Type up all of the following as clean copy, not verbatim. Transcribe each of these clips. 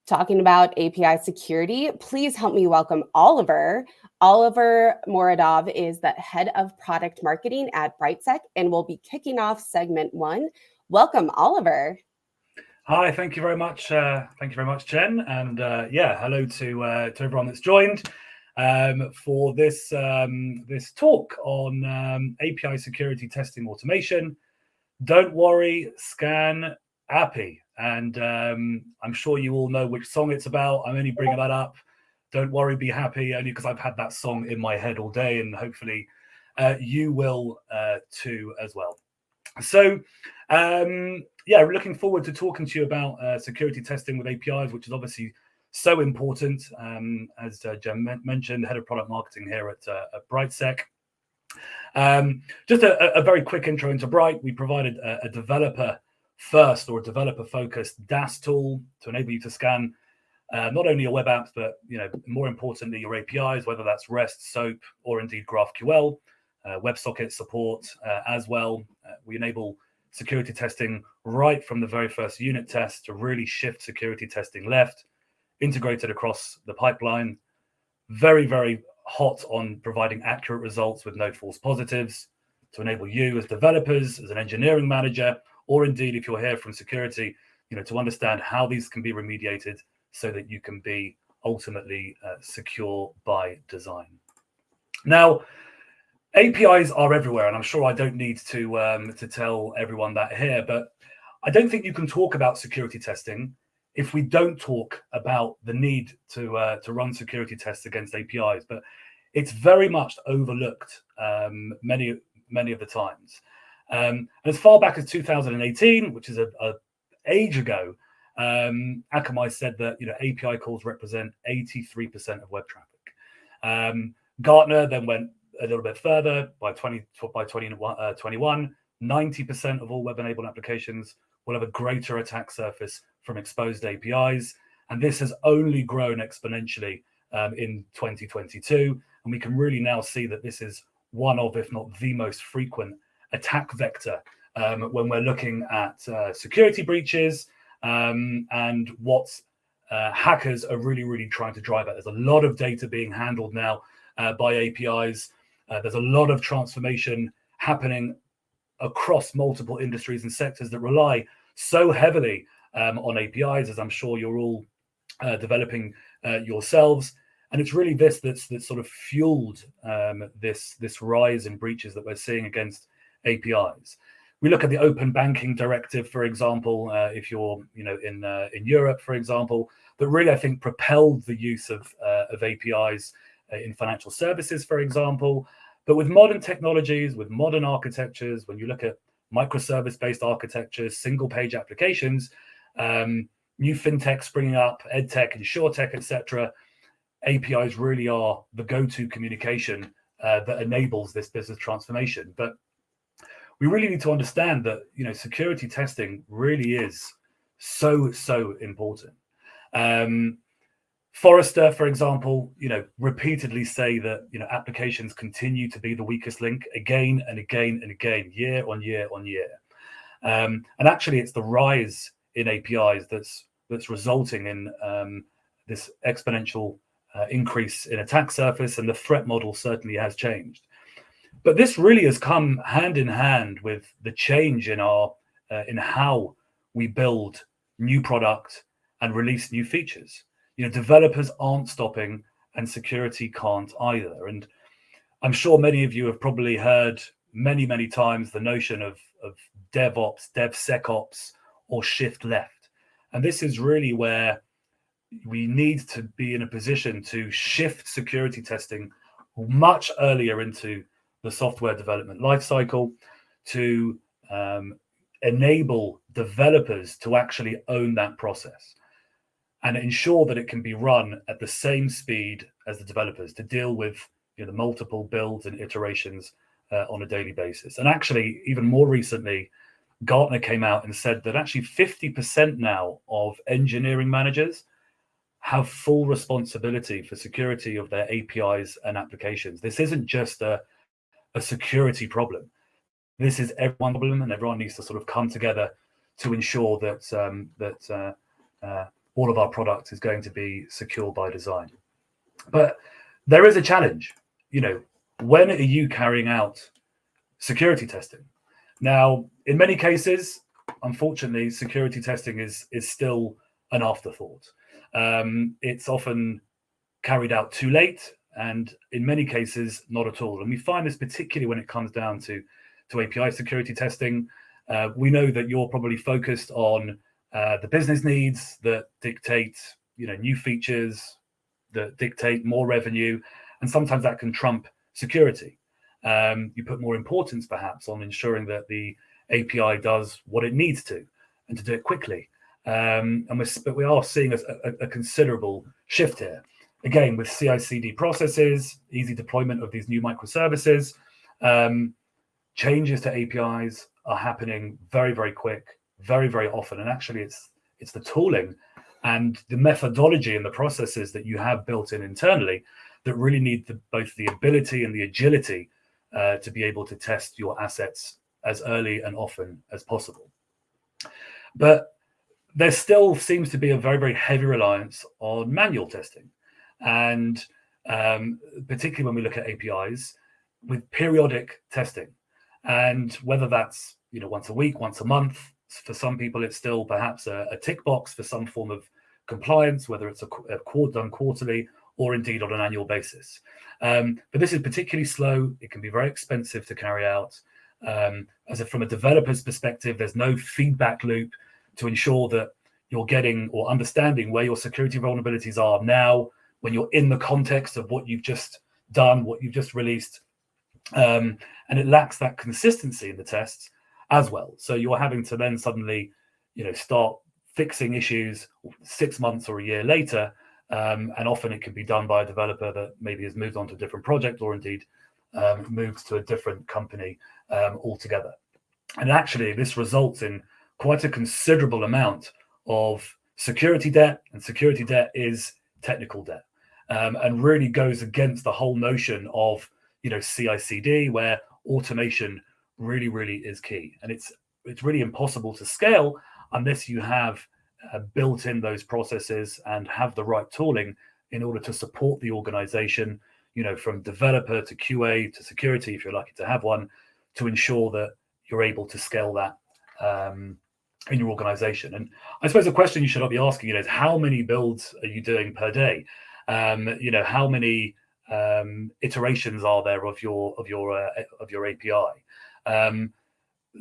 talking about API security. Please help me welcome Oliver. Oliver Moradov is the head of product marketing at Brightsec and will be kicking off segment 1. Welcome, Oliver. Hi, thank you very much. Thank you very much, Jen. And hello to everyone that's joined for this this talk on API security testing automation. Don't worry, scan API. And I'm sure you all know which song it's about. I'm only bringing that up. Don't worry, be happy, only because I've had that song in my head all day, and hopefully you will too as well. So we're looking forward to talking to you about security testing with APIs, which is obviously so important. As Jen mentioned, head of product marketing here at Brightsec. Just a very quick intro into Bright. We provided a developer first or a developer focused DAST tool to enable you to scan not only your web apps, but more importantly your APIs, whether that's REST, SOAP, or indeed GraphQL. WebSocket support as well. We enable security testing right from the very first unit test to really shift security testing left, integrated across the pipeline. Very, very hot on providing accurate results with no false positives to enable you as developers, as an engineering manager, or indeed if you're here from security, to understand how these can be remediated so that you can be ultimately secure by design. Now, APIs are everywhere, and I'm sure I don't need to tell everyone that here, but I don't think you can talk about security testing if we don't talk about the need to run security tests against APIs. But it's very much overlooked many of the times. And as far back as 2018, which is a age ago, Akamai said that API calls represent 83% of web traffic. Gartner then went a little bit further. By 2021, 90% of all web-enabled applications will have a greater attack surface from exposed APIs, and this has only grown exponentially in 2022. And we can really now see that this is one of, if not the most frequent attack vector when we're looking at security breaches and what hackers are really trying to drive at. There's a lot of data being handled now by APIs. There's a lot of transformation happening across multiple industries and sectors that rely so heavily on APIs, as I'm sure you're all developing yourselves. And it's really this that's sort of fueled this rise in breaches that we're seeing against APIs. We look at the Open Banking Directive, for example, if you're in Europe, for example, that really I think propelled the use of APIs in financial services, for example. But with modern technologies, with modern architectures, when you look at microservice-based architectures, single-page applications, new fintech springing up, edtech, insurtech, etc., APIs really are the go-to communication that enables this business transformation. But we really need to understand that security testing really is so important. Forrester, for example, repeatedly say that applications continue to be the weakest link again and again and again, year on year on year. And actually, it's the rise in APIs that's resulting in this exponential increase in attack surface, and the threat model certainly has changed. But this really has come hand in hand with the change in in how we build new product and release new features. Developers aren't stopping, and security can't either. And I'm sure many of you have probably heard many times the notion of DevOps, DevSecOps, or shift left. And this is really where we need to be in a position to shift security testing much earlier into the software development lifecycle, to enable developers to actually own that process and ensure that it can be run at the same speed as the developers to deal with the multiple builds and iterations on a daily basis. And actually, even more recently, Gartner came out and said that actually 50% now of engineering managers have full responsibility for security of their APIs and applications. This isn't just a security problem. This is everyone's problem, and everyone needs to sort of come together to ensure that all of our product is going to be secure by design. But there is a challenge. When are you carrying out security testing? Now, in many cases, unfortunately, security testing is still an afterthought. It's often carried out too late, and in many cases, not at all. And we find this particularly when it comes down to API security testing. We know that you're probably focused on the business needs that dictate, new features that dictate more revenue, and sometimes that can trump security. You put more importance, perhaps, on ensuring that the API does what it needs to, and to do it quickly. But we are seeing a considerable shift here. Again, with CI/CD processes, easy deployment of these new microservices, changes to APIs are happening very, very quick, very, very often. And actually, it's the tooling and the methodology and the processes that you have built in internally that really need both the ability and the agility to be able to test your assets as early and often as possible. But there still seems to be a very, very heavy reliance on manual testing. And particularly when we look at APIs, with periodic testing. And whether that's once a week, once a month, for some people it's still perhaps a tick box for some form of compliance, whether it's done quarterly or indeed on an annual basis. But this is particularly slow. It can be very expensive to carry out. From a developer's perspective, there's no feedback loop to ensure that you're getting or understanding where your security vulnerabilities are now, when you're in the context of what you've just done, what you've just released. And it lacks that consistency in the tests as well. So you're having to then suddenly, start fixing issues 6 months or a year later. And often it can be done by a developer that maybe has moved on to a different project or indeed moved to a different company altogether. And actually, this results in quite a considerable amount of security debt, and security debt is technical debt, and really goes against the whole notion of CI/CD, where automation really, really is key. And it's really impossible to scale unless you have built in those processes and have the right tooling in order to support the organization, from developer to QA to security, if you're lucky to have one, to ensure that you're able to scale that in your organization. And I suppose the question you should be asking is, how many builds are you doing per day? How many iterations are there of your API?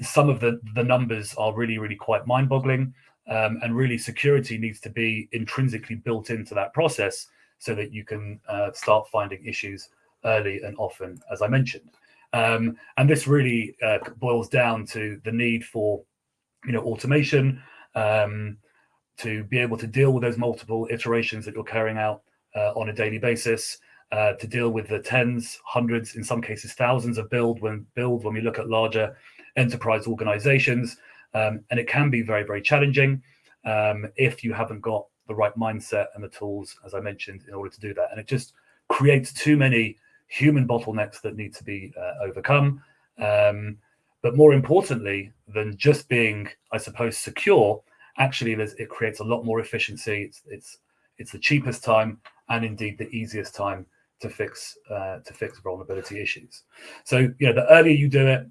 Some of the numbers are really, really quite mind-boggling, and really security needs to be intrinsically built into that process so that you can start finding issues early and often, as I mentioned. And this really boils down to the need for automation, to be able to deal with those multiple iterations that you're carrying out on a daily basis, to deal with the tens, hundreds, in some cases thousands of build when we look at larger enterprise organizations. And it can be very, very challenging if you haven't got the right mindset and the tools, as I mentioned, in order to do that. And it just creates too many human bottlenecks that need to be overcome. But more importantly than just being, I suppose, secure, actually it creates a lot more efficiency. It's the cheapest time and indeed the easiest time to fix vulnerability issues. So the earlier you do it,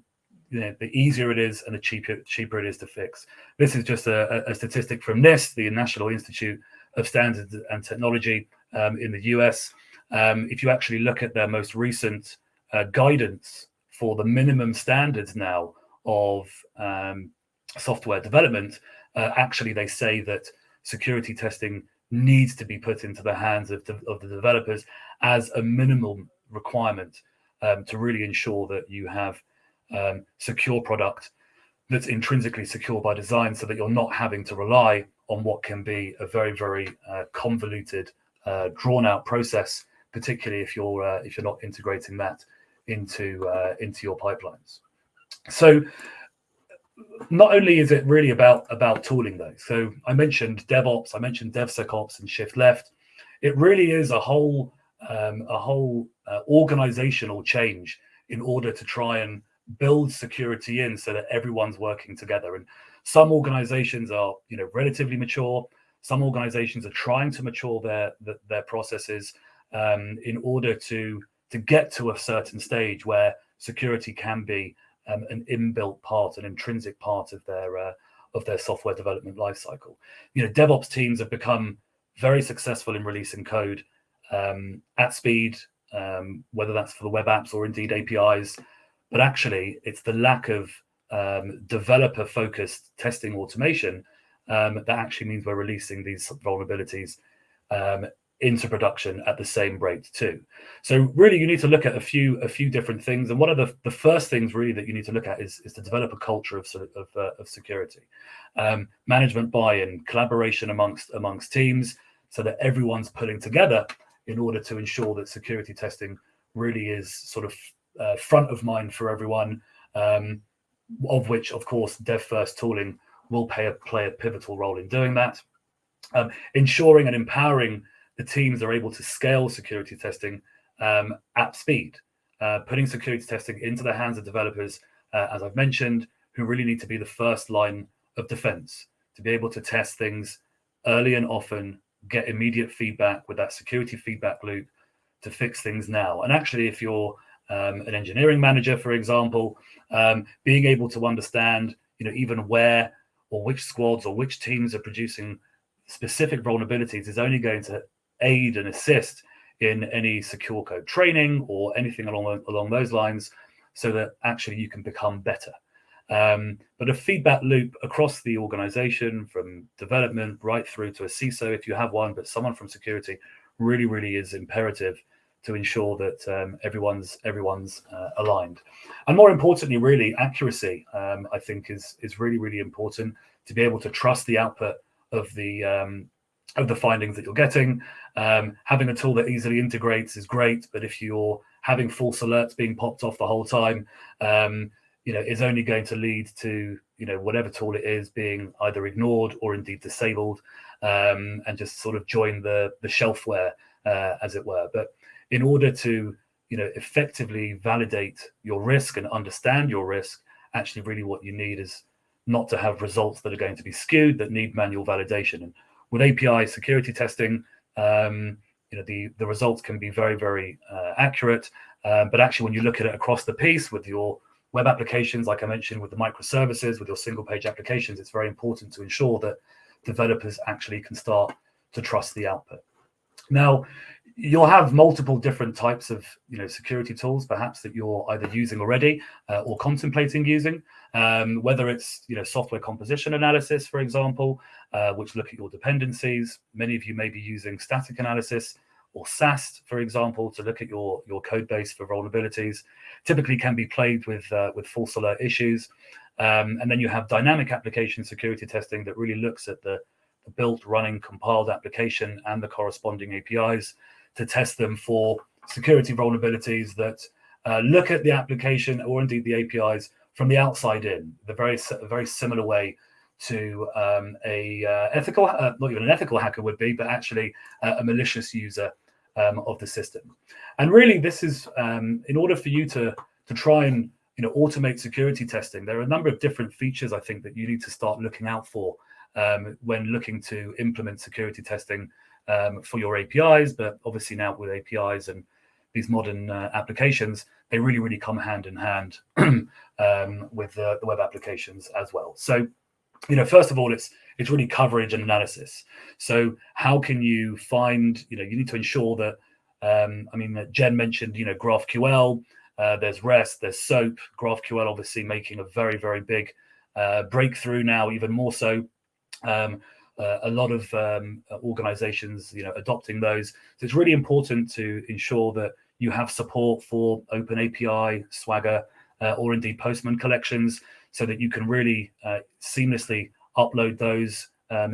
the easier it is and the cheaper it is to fix. This is just a statistic from NIST, the National Institute of Standards and Technology in the US. If you actually look at their most recent guidance for the minimum standards now of software development, actually they say that security testing needs to be put into the hands of the developers as a minimum requirement to really ensure that you have secure product that's intrinsically secure by design, so that you're not having to rely on what can be a very, very convoluted, drawn out process, particularly if you're not integrating that into your pipelines. So not only is it really about tooling though. So I mentioned DevOps, I mentioned DevSecOps and shift left. It really is a whole organizational change in order to try and build security in so that everyone's working together. And some organizations are relatively mature, Some organizations are trying to mature their processes in order to get to a certain stage where security can be an inbuilt part, an intrinsic part of their software development lifecycle. DevOps teams have become very successful in releasing code at speed, whether that's for the web apps or indeed APIs. But actually, it's the lack of developer-focused testing automation that actually means we're releasing these vulnerabilities into production at the same rate too. So really, you need to look at a few different things. And one of the first things really that you need to look at is to develop a culture of security, management buy-in, collaboration amongst teams, so that everyone's pulling together in order to ensure that security testing really is sort of front of mind for everyone, of which, of course, dev-first tooling will play a pivotal role in doing that. Ensuring and empowering the teams are able to scale security testing at speed, putting security testing into the hands of developers, as I've mentioned, who really need to be the first line of defense, to be able to test things early and often, get immediate feedback with that security feedback loop to fix things now. And actually, if you're an engineering manager, for example, being able to understand, even where or which squads or which teams are producing specific vulnerabilities is only going to aid and assist in any secure code training or anything along those lines, so that actually you can become better. But a feedback loop across the organization, from development right through to a CISO, if you have one, but someone from security, really is imperative to ensure that everyone's aligned. And more importantly, really, accuracy, I think is really important, to be able to trust the output of the findings that you're getting. Having a tool that easily integrates is great, but if you're having false alerts being popped off the whole time, is only going to lead to whatever tool it is being either ignored or indeed disabled, and just sort of join the shelfware, as it were. But in order to effectively validate your risk and understand your risk, actually really what you need is not to have results that are going to be skewed, that need manual validation. And with API security testing, the results can be very accurate, but actually when you look at it across the piece with your web applications, like I mentioned, with the microservices, with your single page applications, it's very important to ensure that developers actually can start to trust the output. Now, you'll have multiple different types of security tools, perhaps, that you're either using already or contemplating using, whether it's software composition analysis, for example, which look at your dependencies. Many of you may be using static analysis or SAST, for example, to look at your code base for vulnerabilities. Typically can be played with false alert issues. And then you have dynamic application security testing that really looks at the built, running, compiled application and the corresponding APIs to test them for security vulnerabilities that look at the application or indeed the APIs from the outside in, a very similar way to a ethical, not even an ethical hacker would be, but actually a malicious user of the system. And really, this is in order for you to try and automate security testing. There are a number of different features, I think, that you need to start looking out for when looking to implement security testing for your APIs. But obviously now with APIs and these modern applications, they really come hand in hand with the web applications as well. So, first of all, it's really coverage and analysis. So how can you find, you need to ensure that, Jen mentioned, GraphQL, there's REST, there's SOAP, GraphQL obviously making a very big breakthrough now, even more so. A lot of organizations, adopting those. So it's really important to ensure that you have support for OpenAPI, Swagger, or indeed Postman collections, so that you can really seamlessly upload those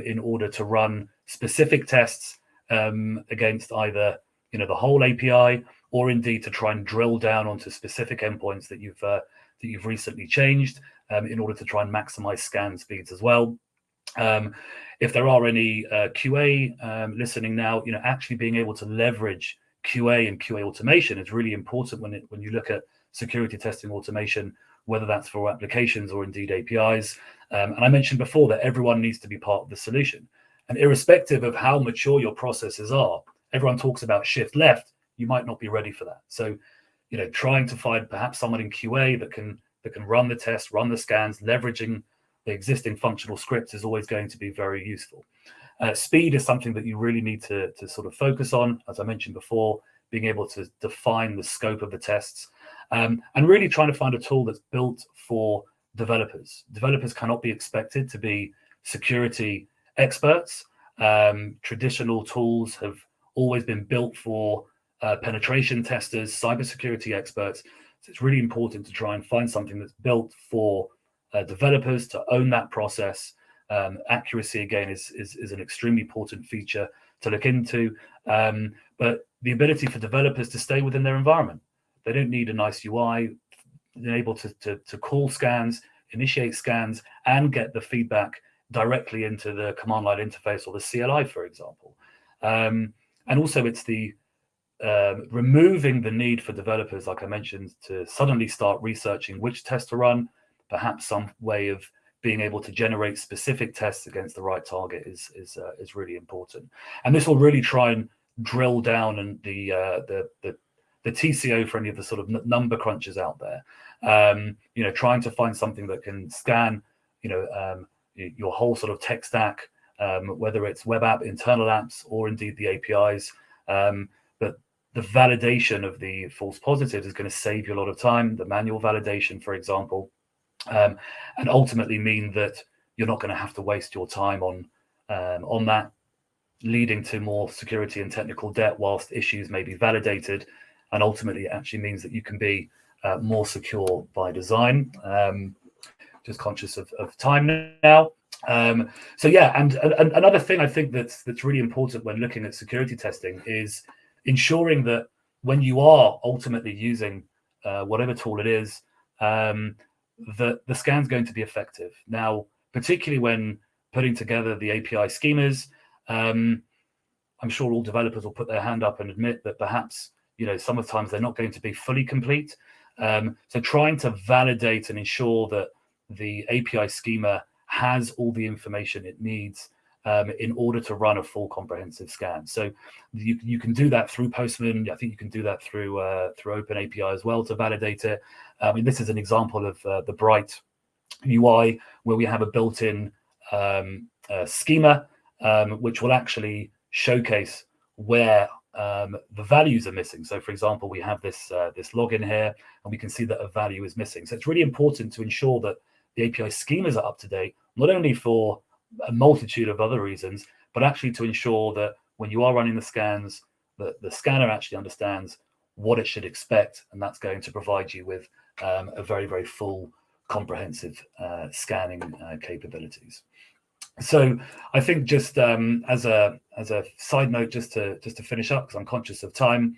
in order to run specific tests against either the whole API, or indeed to try and drill down onto specific endpoints that you've recently changed in order to try and maximize scan speeds as well. If there are any QA listening now, actually being able to leverage QA and QA automation is really important when you look at security testing automation, whether that's for applications or indeed APIs. And I mentioned before that everyone needs to be part of the solution. And irrespective of how mature your processes are, everyone talks about shift left, you might not be ready for that. So, trying to find perhaps someone in QA that can run the tests, run the scans, leveraging the existing functional scripts is always going to be very useful. Speed is something that you really need to sort of focus on, as I mentioned before, being able to define the scope of the tests, and really trying to find a tool that's built for developers. Developers cannot be expected to be security experts. Traditional tools have always been built for penetration testers, cybersecurity experts. So it's really important to try and find something that's built for developers to own that process. Accuracy, again, is an extremely important feature to look into, but the ability for developers to stay within their environment. They don't need a nice UI. They're able to call scans, initiate scans, and get the feedback directly into the command line interface or the CLI, for example. And also it's the removing the need for developers, like I mentioned, to suddenly start researching which test to run. Perhaps some way of being able to generate specific tests against the right target is really important. And this will really try and drill down and the TCO for any of the sort of number crunchers out there. Trying to find something that can scan, your whole sort of tech stack, whether it's web app, internal apps, or indeed the APIs. But the validation of the false positives is going to save you a lot of time. The manual validation, for example, and ultimately mean that you're not going to have to waste your time on that, leading to more security and technical debt whilst issues may be validated. And ultimately, it actually means that you can be more secure by design. Just conscious of time now. So yeah, and another thing I think that's really important when looking at security testing is ensuring that when you are ultimately using whatever tool it is, that the scan's going to be effective. Now, particularly when putting together the API schemas, I'm sure all developers will put their hand up and admit that perhaps sometimes they're not going to be fully complete. So trying to validate and ensure that the API schema has all the information it needs in order to run a full comprehensive scan. So you can do that through Postman. I think you can do that through OpenAPI as well to validate it. I mean, this is an example of the Bright UI where we have a built-in schema which will actually showcase where the values are missing. So, for example, we have this login here, and we can see that a value is missing. So it's really important to ensure that the API schemas are up to date, not only for a multitude of other reasons, but actually to ensure that when you are running the scans, that the scanner actually understands what it should expect, and that's going to provide you with a very, very full, comprehensive scanning capabilities. So I think just as a side note, just to finish up, because I'm conscious of time,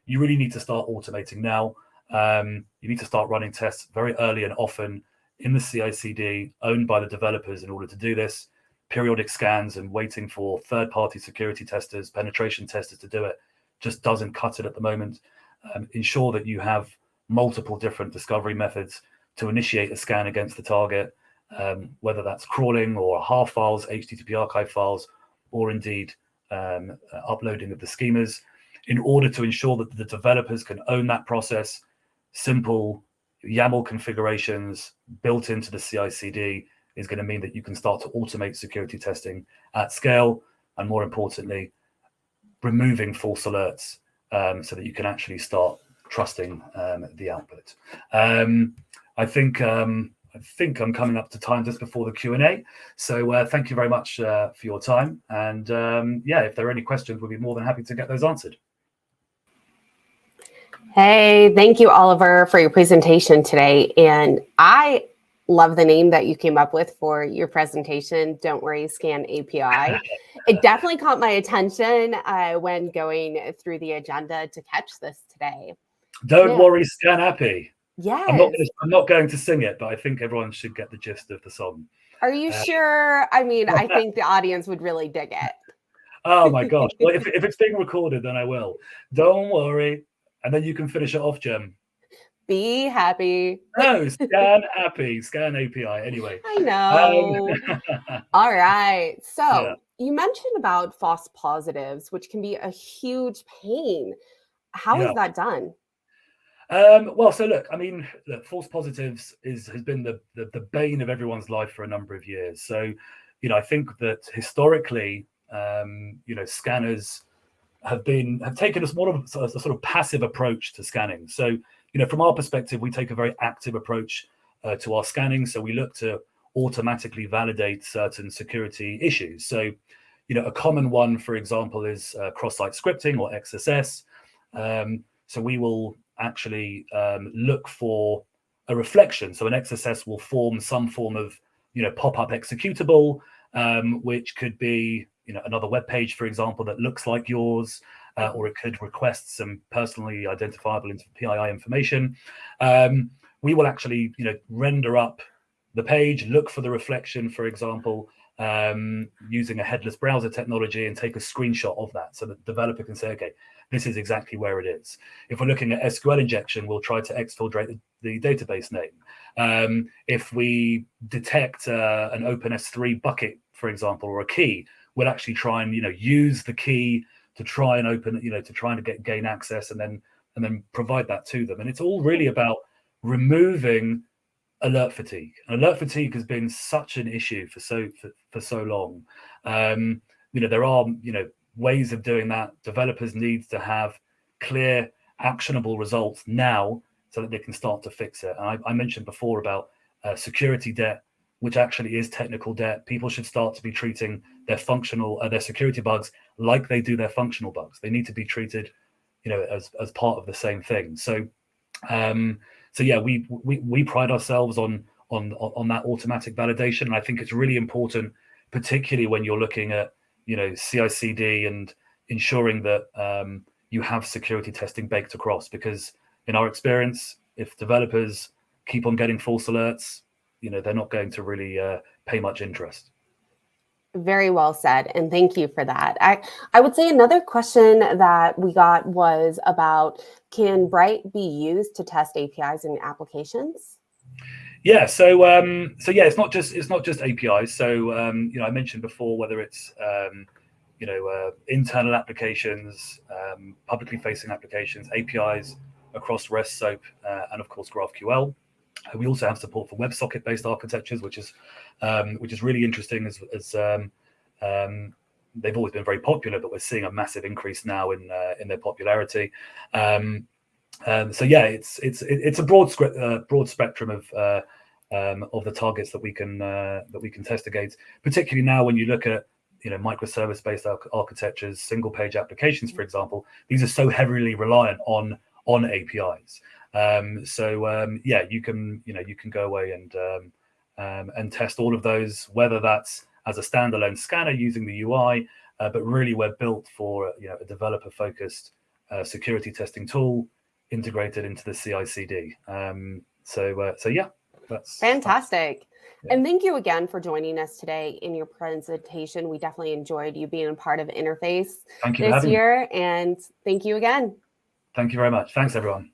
you really need to start automating now. You need to start running tests very early and often in the CI/CD, owned by the developers in order to do this. Periodic scans and waiting for third-party security testers, penetration testers to do it just doesn't cut it at the moment. Ensure that you have multiple different discovery methods to initiate a scan against the target, whether that's crawling or HAR files, HTTP archive files, or indeed uploading of the schemas, in order to ensure that the developers can own that process. Simple YAML configurations built into the CI/CD is going to mean that you can start to automate security testing at scale, and more importantly, removing false alerts so that you can actually start trusting the output. I think I'm coming up to time just before the Q&A. So thank you very much for your time. And yeah, if there are any questions, we'll be more than happy to get those answered. Hey, thank you, Oliver, for your presentation today. And I love the name that you came up with for your presentation, Don't Worry, Scan API. It definitely caught my attention when going through the agenda to catch this today. Don't worry, Scan API. Yes. I'm not going to sing it, but I think everyone should get the gist of the song. Are you sure? I mean, I think the audience would really dig it. Oh my gosh. Well, if it's being recorded, then I will. Don't worry. And then you can finish it off, Jem. Be happy. No, Scan API, Scan API. Anyway. I know. All right. So You mentioned about false positives, which can be a huge pain. How is that done? Well, so look, I mean, look, false positives has been the bane of everyone's life for a number of years. So, I think that historically, scanners have taken a sort of passive approach to scanning. So, from our perspective, we take a very active approach to our scanning. So we look to automatically validate certain security issues. So, a common one, for example, is cross-site scripting or XSS. So we will actually look for a reflection. So an XSS will form some form of, pop-up executable, which could be, another web page, for example, that looks like yours, or it could request some personally identifiable PII information. We will actually, render up the page, look for the reflection, for example, using a headless browser technology, and take a screenshot of that so that the developer can say, okay, this is exactly where it is. If we're looking at SQL injection, we'll try to exfiltrate the database name. If we detect an OpenS3 bucket, for example, or a key, we'll actually try and use the key to try and open, to try and gain access, and then provide that to them. And it's all really about removing alert fatigue. And alert fatigue has been such an issue for so long. There are ways of doing that. Developers need to have clear, actionable results now so that they can start to fix it. And I mentioned before about security debt, which actually is technical debt. People should start to be treating their their security bugs like they do their functional bugs. They need to be treated, as part of the same thing. So yeah, we pride ourselves on that automatic validation, and I think it's really important, particularly when you're looking at CI/CD and ensuring that you have security testing baked across. Because in our experience, if developers keep on getting false alerts, they're not going to really pay much interest. Very well said, and thank you for that. I would say another question that we got was about, can Bright be used to test APIs and applications? Yeah, so yeah, it's not just APIs. So I mentioned before, whether it's internal applications, publicly facing applications, APIs across REST, SOAP, and of course GraphQL. We also have support for WebSocket-based architectures, which is really interesting, as they've always been very popular, but we're seeing a massive increase now in their popularity. So yeah, it's a broad spectrum of the targets that we can test against. Particularly now, when you look at microservice-based architectures, single-page applications, for example, these are so heavily reliant on APIs. Yeah, you can go away and test all of those, whether that's as a standalone scanner using the UI, but really we're built for a developer-focused security testing tool integrated into the CI/CD. So yeah, that's fantastic. And thank you again for joining us today in your presentation. We definitely enjoyed you being a part of Interface this year, and thank you again. Thank you very much. Thanks, everyone.